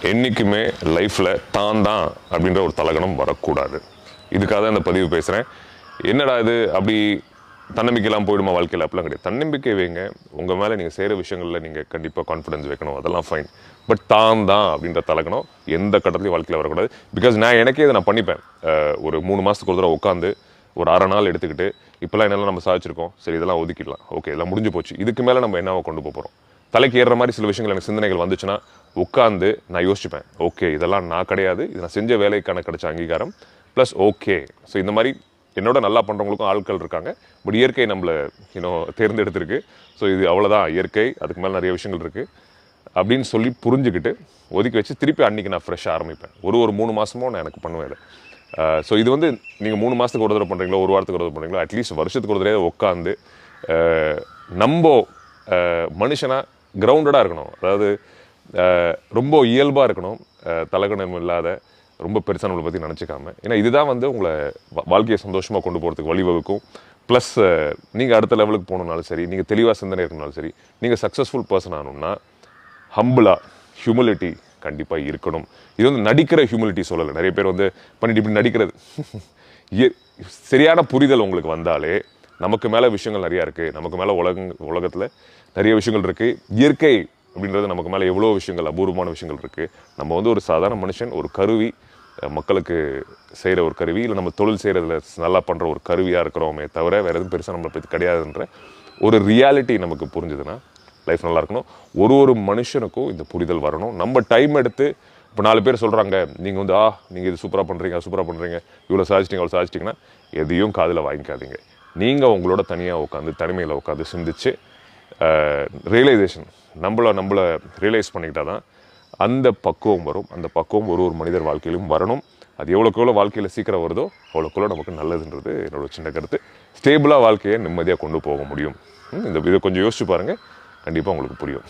என்னைக்குமே லைஃப்பில் தான் அப்படின்ற ஒரு தலகணம் வரக்கூடாது. இதுக்காக தான் இந்த பதிவு பேசுகிறேன். என்னடா இது அப்படி தன்னம்பிக்கையெல்லாம் போயிடுமா வாழ்க்கையில்? அப்படிலாம் கிடையாது. தன்னம்பிக்கை வைங்க. உங்கள் மேலே நீங்கள் செய்கிற விஷயங்களில் நீங்கள் கண்டிப்பாக கான்ஃபிடன்ஸ் வைக்கணும், அதெல்லாம் ஃபைன். பட் தான் அப்படின்ற தலகணம் எந்த கட்டத்துலையும் வாழ்க்கையில் வரக்கூடாது. பிகாஸ் எனக்கே இதை நான் பண்ணிப்பேன். ஒரு 3 மாதத்துக்கு ஒரு தடவை உட்காந்து ஒரு அரை நாள் எடுத்துக்கிட்டு இப்போல்லாம் என்னெல்லாம் நம்ம சாதிச்சிருக்கோம், சரி இதெல்லாம் ஒதுக்கிடலாம், ஓகே இதெல்லாம் முடிஞ்சு போச்சு, இதுக்கு மேலே நம்ம என்னவோ கொண்டு போகிறோம். தலைக்கு ஏறுற மாதிரி சில விஷயங்கள் எனக்கு சிந்தனைகள் வந்துச்சுன்னா உட்காந்து நான் யோசிச்சுப்பேன். ஓகே இதெல்லாம் நான் கிடையாது, இது நான் செஞ்ச வேலைக்கான கிடைச்ச அங்கீகாரம் ப்ளஸ் ஓகே. ஸோ இந்த மாதிரி என்னோட நல்லா பண்ணுறவங்களுக்கும் ஆட்கள் இருக்காங்க. பட் இயற்கை நம்மளை தேர்ந்தெடுத்திருக்கு. ஸோ இது அவ்வளோதான் இயற்கை, அதுக்கு மேலே நிறைய விஷயங்கள் இருக்குது அப்படின்னு சொல்லி புரிஞ்சுக்கிட்டு ஒதுக்கி வச்சு திருப்பி அன்றைக்கி நான் ஃப்ரெஷ்ஷாக ஆரம்பிப்பேன். ஒரு 3 மாதமும் நான் எனக்கு பண்ணுவேன். ஸோ இது நீங்கள் 3 மாதத்துக்கு ஒரு தடவை பண்ணுறீங்களோ, ஒரு வாரத்துக்கு ஒரு தடவை பண்ணுறீங்களோ, அட்லீஸ்ட் வருஷத்துக்கு ஒரு தடவை உட்காந்து நம்ம மனுஷனாக கிரவுண்டடாக இருக்கணும். அதாவது ரொம்ப இயல்பாக இருக்கணும், தலகணம் இல்லாத, ரொம்ப பெருசாக நம்மளை பற்றி நினச்சிக்காம. ஏன்னா இதுதான் உங்களை வாழ்க்கையை சந்தோஷமாக கொண்டு போகிறதுக்கு வழிவகுக்கும். ப்ளஸ் நீங்கள் அடுத்த லெவலுக்கு போகணுன்னாலும் சரி, நீங்கள் தெளிவாக சிந்தனை இருக்கணும்னாலும் சரி, நீங்கள் சக்ஸஸ்ஃபுல் பர்சன் ஆகணும்னா ஹம்பிளாக ஹியூமிலிட்டி கண்டிப்பாக இருக்கணும். இது நடிக்கிற ஹியூமிலிட்டி சொல்லலை. நிறைய பேர் பண்ணிட்டு இப்படி நடிக்கிறது. சரியான புரிதல் உங்களுக்கு வந்தாலே நமக்கு மேலே விஷயங்கள் நிறையா இருக்குது, நமக்கு மேலே உலகத்தில் நிறைய விஷயங்கள் இருக்குது. இயற்கை அப்படின்றது நமக்கு மேலே எவ்வளோ விஷயங்கள், அபூர்வமான விஷயங்கள் இருக்குது. நம்ம ஒரு சாதாரண மனுஷன், ஒரு கருவி, மக்களுக்கு செய்கிற ஒரு கருவி, இல்லை நம்ம தொழில் செய்கிறதுல நல்லா பண்ணுற ஒரு கருவியாக இருக்கிறோமே தவிர வேறு எதுவும் பெருசாக நம்மளை பற்றி கிடையாதுன்ற ஒரு ரியாலிட்டி நமக்கு புரிஞ்சுதுன்னா லைஃப் நல்லா இருக்கணும். ஒரு மனுஷனுக்கும் இந்த புரிதல் வரணும். நம்ம டைம் எடுத்து இப்போ 4 பேர் சொல்கிறாங்க, நீங்கள் நீங்கள் இது சூப்பராக பண்ணுறீங்க, இவ்வளோ சாதிச்சிட்டிங்க, அவ்வளோ சாதிச்சிட்டிங்கன்னா எதையும் காதில் வாங்கிக்காதீங்க. நீங்கள் உங்களோட தனியாக உட்காந்து தனிமையில் உட்காந்து சிந்திச்சு ரியலைசேஷன் நம்மளை ரியலைஸ் பண்ணிக்கிட்டா தான் அந்த பக்குவம் வரும். அந்த பக்குவம் ஒரு மனிதர் வாழ்க்கையிலும் வரணும். அது எவ்வளோக்கு வாழ்க்கையில் சீக்கிரம் வருதோ அவ்வளோக்குள்ள நமக்கு நல்லதுன்றது என்னோட சின்ன கருத்து. ஸ்டேபிளாக வாழ்க்கையை நிம்மதியாக கொண்டு போக முடியும். இதை கொஞ்சம் யோசிச்சு பாருங்கள், கண்டிப்பாக உங்களுக்கு புரியும்.